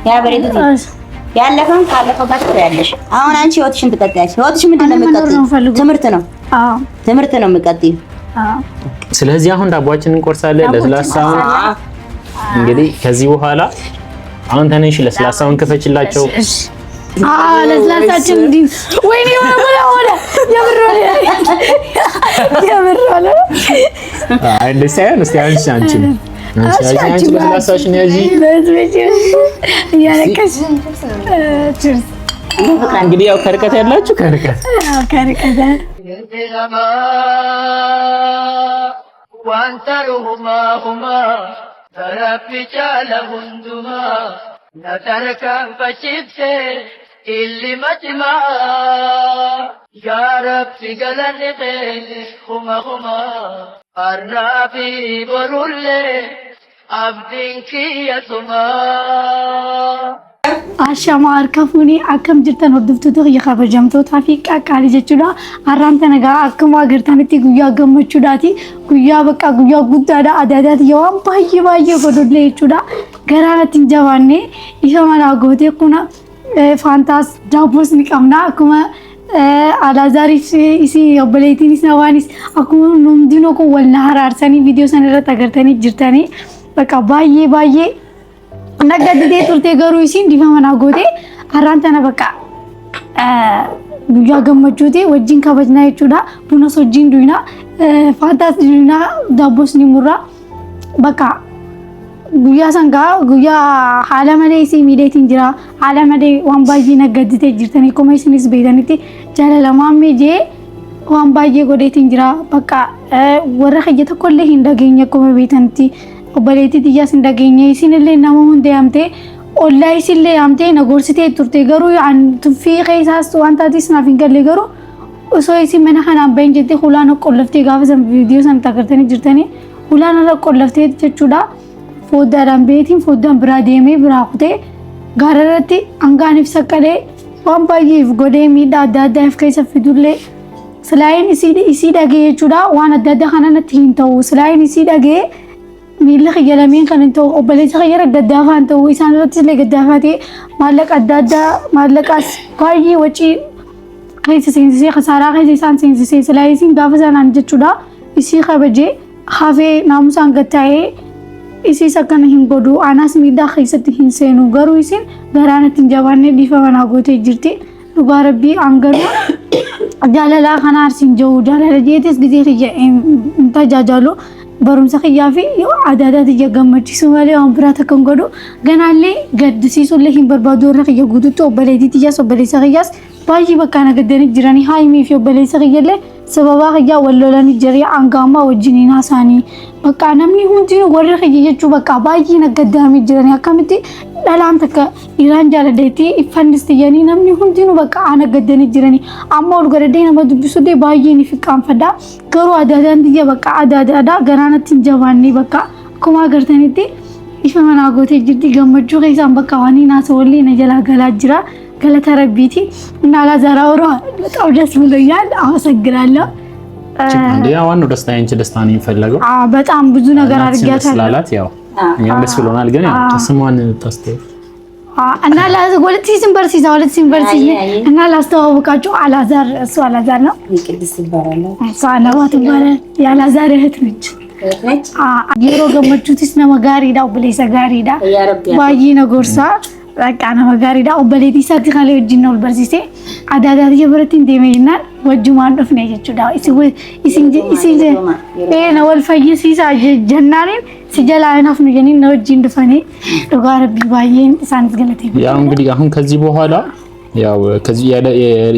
ያ በሬቱ ያለፈን ካለፈው ጋር ትያለሽ። አሁን አንቺ ህይወትሽን ትቀጥያለሽ። ህይወትሽ ምንድነው የሚቀጥለው? ትምህርት ነው። ትምህርት ነው የሚቀጥለው። ስለዚህ አሁን ዳቦአችንን እንቆርሳለን። ለስላሳውን እንግዲህ ከዚህ በኋላ አሁን ተነሽ ለስላሳውን ከፈችላቸው። ለስላሳችን እንዴ ወይኔ ወላ የምር አይ ለሳይን እስቲ አንቺ ለስላሳሽን ያዢ ያለከሽ እንግዲህ ያው ከርቀት ያላችሁ ከርቀት وانترهما هما تربي جالهندما نتركم فشبسه اللي مجمع يا رب قلن خير هما الرافي برولي عبدك يسما Ashama arkafuni akkam jirtan hordoftoota xiyya kabajamtoota fi qaqqaalii jechuudha. Har'aan tana gaa akkuma agartanitti guyyaa gammachuudhaati. Guyyaa bakka guyyaa guddaadha. Adaadaati waan baay'ee godollee jechuudha. Garaanatti hin jabaanne ifa manaa gootee kuna faantaas daabboos ni qabna. Akkuma Alaazaaris isi obboleettiinis nawaanis akkuma hundinuu kun wal na haraarsanii viidiyoo sana irratti agartanii jirtanii bakka baay'ee naggadde turte garuu isin difamana goote har'aan tana bakka guyyaa gammachuuti wajjin kabajnaa jechuudha. Bunas wajjin duuna faantaas duuna daabboos ni murra bakka guyyaa sangaa guyyaa haala malee isin miidheetiin jira. Haala malee waan baay'ee naggadditee jirtanii akkuma isinis beektanitti jaalalamaan meejee waan baay'ee godheetiin jira. Bakka warra xiyya tokkollee hin dhageenye akkuma beektanitti obboleettii xiyyaas hin dhageenye isinillee nama hundee amtee ollaa isinillee amtee nagorsitee turte garuu tuffii keessaas wanta atis naaf hin galle garuu osoo isin mana kanaan bahin jettee hulaan qollaftee gaafa san viidiyoo sana agartanii jirtanii hulaan irra qollaftee jechuudha. Foddaadhaan beetiin foddaan biraa deemee biraa kutee gaara irratti hangaaniif saqqalee waan baay'eef godhee miidhaa adda addaaf keessa fidullee silaayin isii dhagee jechuudha. Waan adda addaa kana natti hin ta'u silaayin isii dhagee miila xiyyalameen kan ta'u obboleessa xiyyaara gaddaafaan ta'u isaan irrattis illee gaddaafatee maallaqa adda addaa maallaqaas baay'ee wacii keessa seensisee khasaaraa keessa isaan seensisee silaayiin gaafa sanaan jechuudha. Isii kabajee hafee naamusaan gattaa'ee isis akkana hin godhu anas miidhaa keessatti hin seenu garuu isin garaanatti hin jabaanne dhiifa manaa gootee jirti. Dhugaa rabbii anganu jaalalaa kana arsiin jiru jaalala jeetis gizee xiyya hin tajaajilu. Barumsa xiyyaa fi adaadaati gammachiisu malee waan biraa takka hin godhu ganaallee gaddisiisuullee hin barbaadu. Warra xiyya guututti obboleettii xiyyaas obboleessa xiyyaas baay'ee bakka nagaddanii jiranii haayimii fi obboleessa xiyyaallee sababa xiyyaa wal lolanii jirii angaamaa wajjiniin haasaanii bakka namni hundinuu warra xiyya jechuu bakka baay'ee nagaddaamii jiranii akkamitti dhalaan takka dhiiraan jaaladheetti iffannis xiyyanii namni hundinuu bakka nagaddanii jiranii amma ol godhadhee nama dubbisuudhee baay'ee ni fiqqaanfadha. Garuu adaadaan xiyya bakka adaadaadha garaanatti hin jabaannee bakka akkuma agartanitti ifa manaa gootee jirti gammachuu keessaan bakka waan naasa wallee na jalaa galaa jira. galata ረቢቲ እና ላዛራ ወራ በጣም ደስ ብሎኛል። አመሰግናለሁ። እንዴ ዋናው ደስታ አንቺ ደስታ ነው የሚፈልገው። በጣም ብዙ ነገር አድርጋታለሁ ስላላት ያው እኛም ደስ ብሎናል። ግን ያው ተስሟን ተስተው እና ለወልቲ ሲምበርሲ ዛውለት ሲምበርሲ እና ላስተዋወቃችሁ አላዛር እሱ አላዛር ነው። ይቅድስ ይባላል። ሰላማት ይባላል። ያላዛር እህት ነች። የሮ ገመቹትስ ነው ጋሪዳ ብለይሰ ጋሪዳ ባይ ነገርሳ በቃ ነው ጋሪዳ ኦበሌቲ ሳቲ ካለ ወጅን ነው በርሲሴ አዳዳት የብረት እንደሚና ወጁ ማንዶፍ ነው ይችላል ኢሲንጂ ነው ወልፈይሲሳ ጀናሪን ሲጀላና ፍኑ የኔ ነው ወጅ እንደፈኔ ዶጋር ቢባየን ሳንት ገለቴ ያው እንግዲህ አሁን ከዚህ በኋላ ያው ከዚህ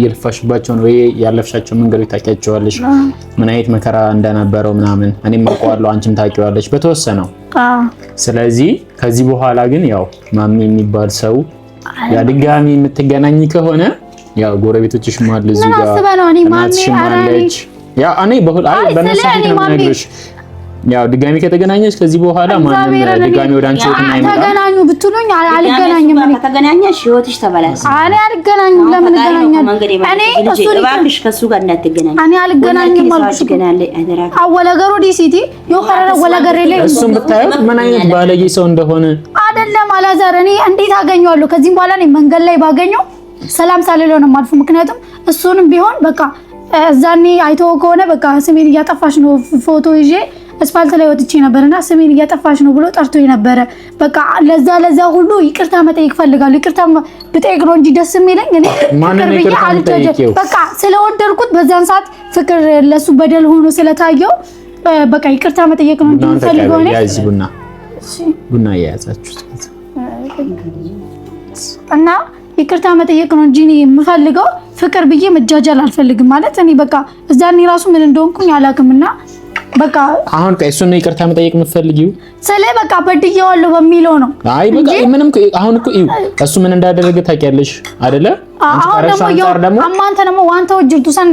የለፋሽባቸው ነው ያለፍሻቸው መንገዶች ታውቂያቸዋለሽ ምን አይነት መከራ እንደነበረው ምናምን እኔም አውቀዋለሁ አንቺም ታውቂዋለሽ በተወሰነው ስለዚህ ከዚህ በኋላ ግን ያው ማሚ የሚባል ሰው ያ ድጋሚ የምትገናኝ ከሆነ ያው ጎረቤቶችሽ ማል እዚህ ጋር እናትሽ ማለች ያ እኔ በነሳት ነው ነገርሽ ያው ድጋሚ ከተገናኘሽ ከዚህ በኋላ ማንም ድጋሚ ወደ አንቺ ወጥና ይመጣ ተገናኙ ብትሉኝ አልገናኝም እኔ ከተገናኘሽ ህይወትሽ ተበላሽ እኔ አልገናኝም ለምን ገናኛለሁ እኔ እሱ እባክሽ ከሱ ጋር እንዳትገናኝ እኔ አልገናኝም ማለት አወለ ገሩ ዲሲቲ የኸረ ወለ ገሬ ላይ እሱም ብታዩ ምን አይነት ባለጌ ሰው እንደሆነ አይደለም አላዛር እኔ እንዴት አገኘዋለሁ? ከዚህም በኋላ እኔ መንገድ ላይ ባገኘው ሰላም ሳልለው ነው የማልፈው። ምክንያቱም እሱንም ቢሆን በቃ እዛኔ አይተው ከሆነ በቃ ስሜን እያጠፋሽ ነው ፎቶ ይዤ አስፋልት ላይ ወጥቼ ነበርና ስሜን እያጠፋሽ ነው ብሎ ጠርቶኝ ነበረ። በቃ ለዛ ሁሉ ይቅርታ መጠየቅ ፈልጋለሁ። ይቅርታ ብጠይቅ ነው እንጂ ደስ የሚለኝ እኔ ማንን ይቅርታ መጠየቅ? በቃ ስለወደድኩት በዛን ሰዓት ፍቅር ለሱ በደል ሆኖ ስለታየው በቃ ይቅርታ መጠየቅ ነው እንጂ ፈልገው ነው። ያዚ ቡና ያያዛችሁት እና ይቅርታ መጠየቅ ነው እንጂ የምፈልገው ፍቅር ብዬ መጃጃል አልፈልግም። ማለት እኔ በቃ እዛኔ ራሱ ምን እንደሆንኩኝ አላውቅምና በቃ አሁን እሱን እይቅርታ መጠየቅ የምትፈልጊው ስለ በቃ በድዬዋለሁ በሚለው ነው። አይ በቃ ምንም አሁን እኮ እሱ ምን እንዳደረገ ታውቂያለሽ አይደለ? አንቺ ደግሞ አማንተ ደግሞ ዋንተ ወጅርቱሰን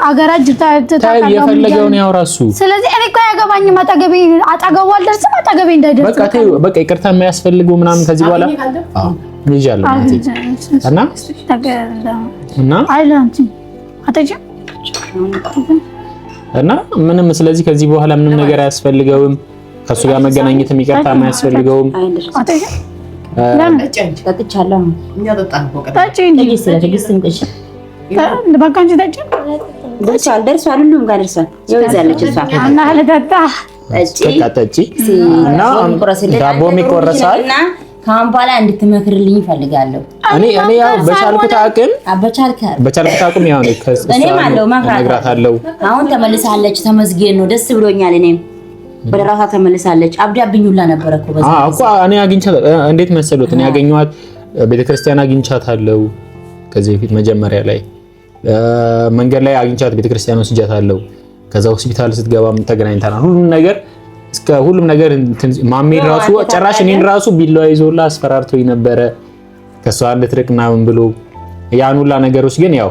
አገራ ጅርታ ታውቃለህ የፈለገውን ያው ራሱ። ስለዚህ እኔ እኮ ያገባኝም አጠገቡ አልደርስም አጠገቤ እንዳይደርስ በቃ ተይው በቃ ይቅርታ የማያስፈልገው ምናምን ከዚህ በኋላ ይጃለሁ እና አይላንቺ አጠጭ እና ምንም ስለዚህ ከዚህ በኋላ ምንም ነገር አያስፈልገውም። ከሱ ጋር መገናኘትም ይቅርታ የማያስፈልገውም። ጠጥቻለሁ እኛ ተጣጣን ደርሷል ሁሉም ጋር ደርሷል። ይወዛለች እሷ እና ለጠጣ ጠጪ እና ዳቦ ይቆረሳል። ካሁን በኋላ እንድትመክርልኝ እፈልጋለሁ። እኔ ያው በቻልኩት አቅም ያው እኔም አለው ማግራታለሁ። አሁን ተመልሳለች፣ ተመስገን ነው፣ ደስ ብሎኛል። እኔም ወደ ራሷ ተመልሳለች። አብዳብኝ ሁላ ነበር እኮ በዛ እኮ እኔ አግኝቻት እንዴት መሰሉት እኔ ያገኘኋት ቤተክርስቲያን አግኝቻታለሁ። ከዚህ በፊት መጀመሪያ ላይ መንገድ ላይ አግኝቻት ቤተክርስቲያን ወስጃታለሁ። ከዛ ሆስፒታል ስትገባም ተገናኝተናል። ሁሉም ነገር ማሜን ራሱ ጨራሽ እኔን ራሱ ቢላዋ ይዞላ አስፈራርቶኝ ነበረ ከሷ እንድትርቅ ምናምን ብሎ ያን ሁላ ነገሮች ግን ያው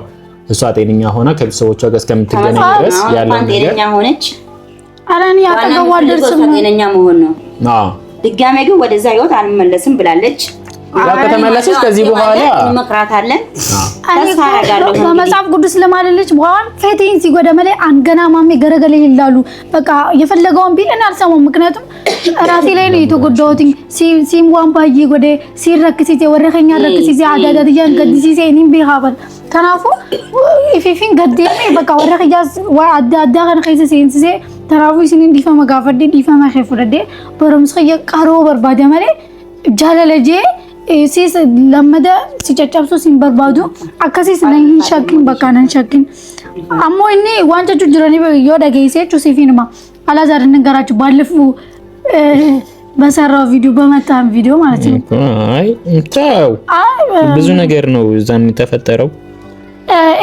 እሷ ጤነኛ ሆና ከቤተሰቦቿ ጋር እስከምትገናኝ ድረስ ያለው ነገር ጤነኛ ሆነች። አራኒ ያጠገው አልደርስም ጤነኛ መሆን ነው። ድጋሜ ግን ወደዛ ህይወት አልመለስም ብላለች። ከተመለሰች ከዚህ በኋላ እንመክራታለን። በመጽሐፍ ቅዱስ ለማለለች በኋላ ፈቴን ሲጎደ መለ አንገና ማሜ ገረገለ ይላሉ። በቃ የፈለገውን ቢል እኔ አልሰማም። ምክንያቱም ራሴ ላይ ነው የተጎዳሁት። ሲምዋን ባይ ጎደ ሲረክሲቴ ወረከኛ ረክሲቴ አዳዳድያን ገድሲቴ እኔም ቢሃበል ተናፉ ኢፊፊን ገደሜ በቃ ወረከያስ አዳዳ ከን ከይሰሴንሲሴ ተራፉ ሲን እንዲፈማ ጋፈደ እንዲፈማ ኸፍረደ በረምስ የቀሮ በርባደ መለ ጃለለጄ ሲስ ለመደ ሲጨጨብሱ ሲንበርባዱ አከሲስ ነኝ ሸኪን በቃናን ሸኪን አሞይኒ ዋንጨቹ ጅረኒ በዮዳገይሴቹ ሲፊንማ አላዛር እንገራችሁ ባለፉ በሰራው ቪዲዮ በመጣም ቪዲዮ ማለት ነው። አይ ታው ብዙ ነገር ነው ዛን ተፈጠረው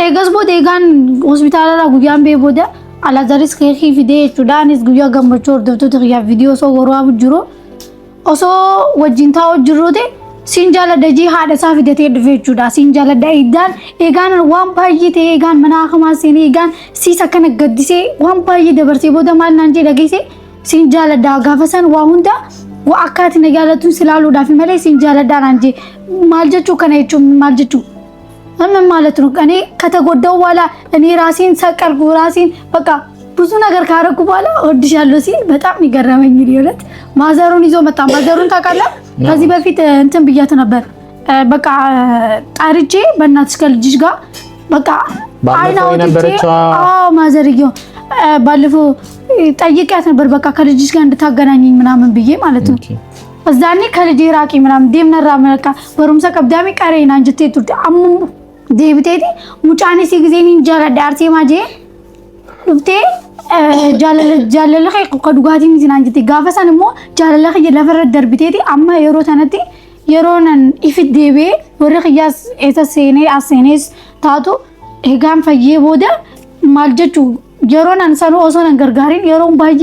ኤገዝቦት ኤጋን ሆስፒታል ላ ጉያን ቤቦደ አላዛርስ ከኺ ቪዲዮ ቹዳንስ ጉያ ገመቾ ወርደቶ ተያ ቪዲዮ ሶ ወራቡ ጅሮ ኦሶ ወጅንታው ጅሮቴ ሲንጃለ ደጂ ሃደ ሳፊደቴ ድፌቹዳ ሲንጃለ ዳይዳን ኤጋን ዋን ባይቴ ኤጋን መናኸማ ሲኒ ኤጋን ሲሰከነ ገድሴ ዋን ባይ ደበርሴ ቦደ ማልናንጂ ደገይሴ ሲንጃለ ዳጋፈሰን ዋሁንዳ ወአካት ነጋለቱን ስላሉ ዳፊ መላይ ሲንጃለ ዳናንጂ ማልጀቹ ከነይቹ ማልጀቹ ምን ማለት ነው? እኔ ከተጎዳው በኋላ እኔ ራሴን ሰቀልኩ ራሴን በቃ ብዙ ነገር ካረኩ በኋላ ወድሻለሁ ሲል በጣም ይገረመኝ። ይልለት ማዘሩን ይዞ መጣ። ማዘሩን ታውቃለህ? ከዚህ በፊት እንትን ብያት ነበር። በቃ ጣርጄ በእናትሽ ከልጅሽ ጋር በቃ አይናው ነበረችው። ማዘርየው ባለፈው ጠይቂያት ነበር። በቃ ከልጅሽ ጋር እንድታገናኘኝ ምናምን ብዬ ማለት ነው። እዛኔ ከልጅ ራቂ ምናምን ደምነራ መለካ ወሩም ሰቀብዳሚ ቀሬና እንጀቴ ቱርት አሙ ዴብቴቲ ሙጫኔ ሲግዜኒ እንጀራ ዳርቴ ማጄ ዱብቴ ጃለለ ከዱጋቲ ሚዝና እንጀቴ ጋፈሰን ሞ ጃለለ ለፈረድ ደርብቴቲ አማ የሮ ተነቲ የሮነን ኢፍት ዴቤ ወረخያስ ኤተሴኔ አሴኔስ ታቱ ኤጋን ፈዬ ቦደ ማልጀቹ የሮነን ሰኖ ኦሶነን ገርጋሪን የሮን ባጂ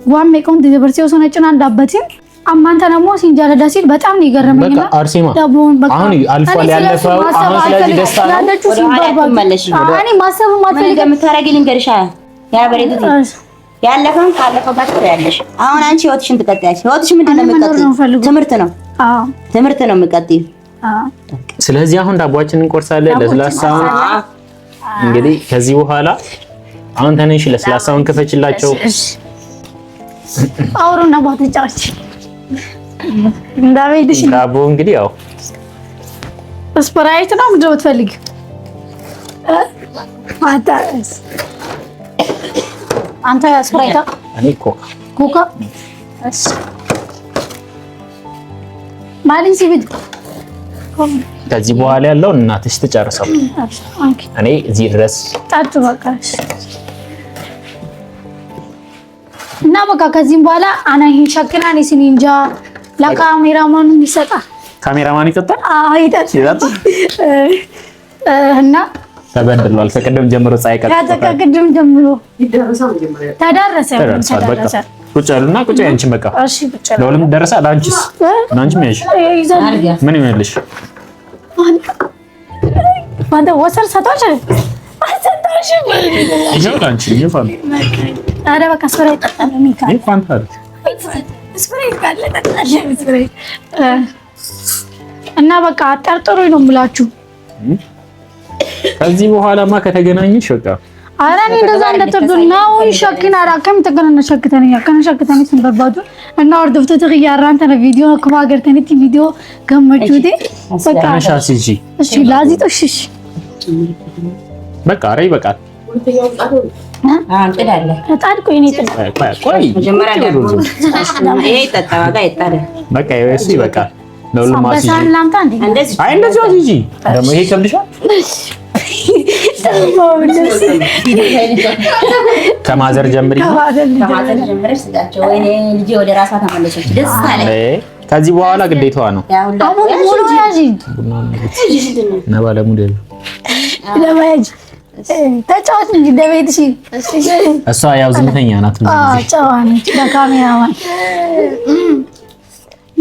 ዋም ሜቆን ዲበርሲ ኦሶነ ጭና እንዳበቲን አማንተ ደግሞ ሲንጃለዳ ሲል በጣም ይገርመኝ ነው። አርሴማ አሁን አልፏል ያለፈው አሁን ስለዚህ ደስታ ነው። አኒ ማሰብ ማፈልግ የምታረጊ ልንገርሻ ያ በሬት ያለፈውን ካለፈው ጋር ትያለሽ። አሁን አንቺ ህይወትሽን ትቀጥያለሽ። ህይወትሽ ምንድነው የምትቀጥይው? ትምህርት ነው። ትምህርት ነው የምትቀጥይው። ስለዚህ አሁን ዳቦአችንን እንቆርሳለን። ለስላሳውን እንግዲህ ከዚህ በኋላ አሁን ተነሽ ለስላሳውን ከፈችላቸው። አውሩና ባትጫዎች እንዳበይድሽ ዳቦ እንግዲህ ያው ስፕራይት ነው ምንድን ነው የምትፈልጊው? ማታስ አንተ ስፕራይት እኔ ኮካ እሺ ማሊን ሲብድ ከዚህ በኋላ ያለው እናትሽ ትጨርሰው። እኔ እዚህ ድረስ ጣጡ በቃሽ እና በቃ ከዚህም በኋላ አና ይሄን ሸክናን ሲኒንጃ ለካሜራማኑ ይሰጣል። ካሜራማን ይጠጣል? አዎ ይጠጣል። እና ተበድሏል። ከቀደም ጀምሮ ፀሐይ ቀጥታ ከቀደም ጀምሮ ተዳረሰ። ቁጭ ያሉና ቁጭ ያንቺን በቃ እሺ ቁጭ ያሉ ለሁሉም ደረሰ። አንቺስ አንቺም ያሽ ምን ይመልሽ ማንተ ወሰር ሰጣች አሰጣሽ ይሄው አንቺ ይፋን አረ በቃ ስራ ይጠጣል ሚካኤል ይፋን ታዲያ ስፕሬይ ካለ ተጣጣሽ ስፕሬይ እና በቃ አጠርጥሩኝ ነው የምላችሁ። ከዚህ በኋላማ ከተገናኘሽ በቃ አረ እኔ እንደዛ እንደተደናው ይሸክና አራከም ተገናኘ ሸክተኛ ከነ ሸክተኛ ስንበባዱ እና ወርደፍተ ተግያራን ተነ ቪዲዮ ከማገር ተንቲ ቪዲዮ ገመቹቴ በቃ አሻሲጂ እሺ ላዚቶሽ በቃ አረይ በቃ እንጥዳለ ታድቆ እኔ ጥል ቆይ መጀመሪያ ይሄ ተጣዋጋ ይጣለ በቃ ይወሲ በቃ ለሁሉም ማሲ በሳላምታ እንደዚህ አይ እንደዚህ አሲጂ ደግሞ ይሄ ከብድሻል ከማዘር ጀምሪ ከማዘር ጀምረሽ ስጣቸው። ወይኔ ልጄ ወደ ራሷ ተመለሰች። ደስ አለኝ። ከዚህ በኋላ ግዴታዋ ነው። አሁን ሙሉ ያጂ ነባለ ሙዴል ለማያጅ ተጫወት እንጂ ደቤትሽ እሷ ያው ዝምተኛ ናት። ጫዋነች በካሜራማን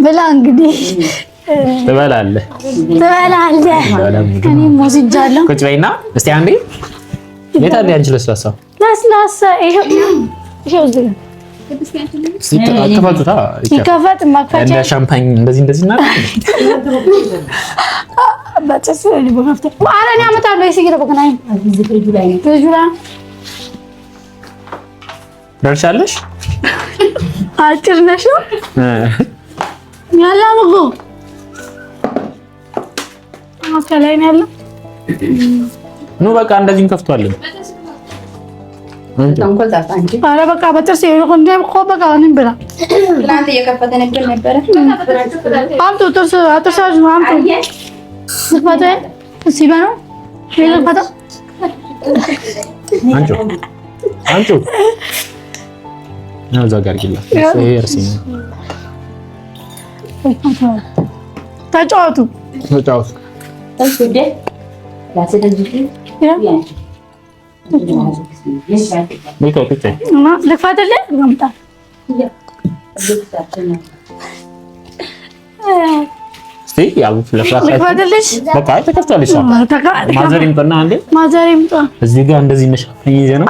ብላ እንግዲህ ትበላለህ። እኔም ወስጃለሁ። ቁጭ በይና እስቲ አንዴ የት አለ አንቺ ለስላሳ ይሄው እስቲ አከፋቱታ ይከፈት ማክፈቻ እንደ ሻምፓኝ እንደዚህ እና በጨስ ሊበከፍተ ማራኒ አመጣለሁ። ይሲግረ በከናይ ፍሪጁላ ደርሻለሽ? አጭር ነሽ ያላ ምግቡ ከላይ ነው ያለው። ኑ በቃ እንደዚህ እንከፍቷለን። ኧረ በቃ በጥርስ ይሁን እኮ በቃ እኔም ብላ ትናንት እየከፈተ ነበረ። አምጡ ጥርስ አጥርሳሽ አምጡ ስፋተ ሲባኖ ይልፈታ አንቺ ነው ዛጋር ግላ እርሲ ተጫወቱ ተስደ ላሰደጅ እና ልክፋትልህ ገምጣ እስቲ ያው ፍለፍላሽ ልክፋትልሽ በቃ ተከፍቷል። እሷ ማዘሪም ጠና አንዴ ማዘሪም ጠና እዚህ ጋር እንደዚህ ነሻፈኝ ይዘ ነው።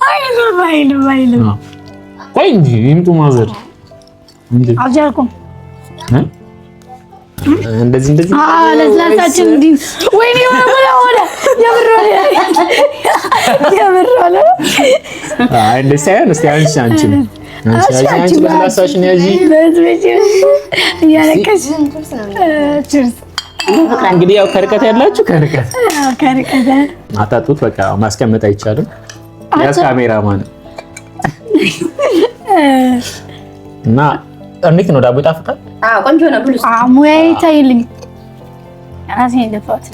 አይሉ ቆይ እንጂ ይምጡ ማዘር እንዴ አጃልኩም እንደዚህ ለስላሳችን እንዲ ወይኔ ወደ የምር አይ እንደዚህ አይደል? እስቲ አንቺ ለስላሳሽን ያዢ ያለከሽ ቺርስ እንግዲህ ያው ከርቀት ያላችሁ ከርቀት አታጡት። በቃ ማስቀመጥ አይቻልም። ያስ ካሜራማን እና እንዴት ነው ዳቦ ይጣፍጣል? አዎ ቆንጆ ነው ብሉስ። ሙያዬ ታይልኝ ራሴ እንደፋት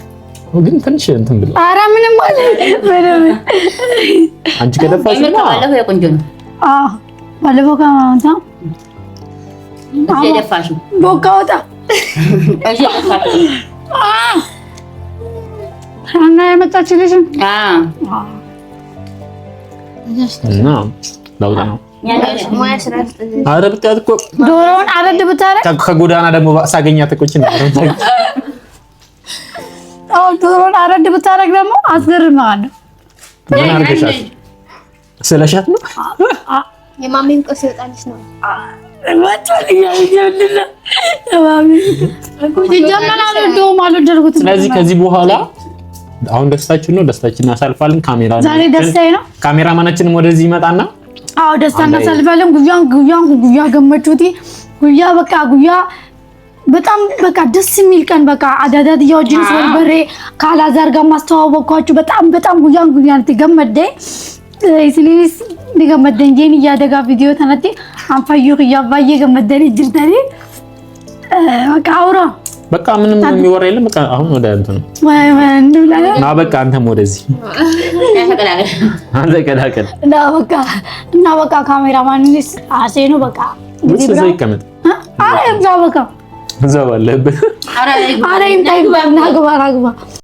ግን ትንሽ እንትን ብለ ኧረ ምንም ማለት ምንም አንቺ ከደፋሽ ነው ባለፈው የቆንጆ ነው። አዎ ባለፈው ከማንታ እየደፋሽ ቦካ ወጣ እና የመጣችልሽ እና ለውጥ ነው። ኧረ ብታያት እኮ ዶሮውን አረድ ብታረግ ከጎዳና ደግሞ ሳገኛት እኮ እቺን ዶሮውን አረድ ብታረግ ደግሞ አስገርምሃለሁ። ምን አድርገሻል? ስለሻት ነው የማሜን ቆስ ይወጣልሽ ነው ስለዚህ ከዚህ በኋላ አሁን ደስታችን ነው። ደስታችን እናሳልፋለን። ካሜራማናችንም ወደዚህ ይመጣና አዎ ደስታ እናሳልፋለን። ጉያ ገመቹቲ ጉያ በቃ ጉያ በጣም በቃ ደስ የሚል ቀን በቃ አዳዳት ያወጅን ሰው በሬ ካላዛር ጋር ማስተዋወቅኳችሁ በጣም ጉያን ተገመደ ስለዚህ ንገመደን ጄን ያደጋ ቪዲዮ ተነቲ አንፋዩ ያባዬ ገመደን ይጅልተሪ በቃ አውራ በቃ ምንም የሚወራ የለም በቃ አሁን ወደ እንትን ና በቃ አንተም ወደዚህ አንተ ቀዳቀል እና በቃ ካሜራማንስ አሴኑ በቃ ወይስ እዛ ይቀመጥ አይ በቃ እዛ ባለበት አረ ይምጣ ናግባ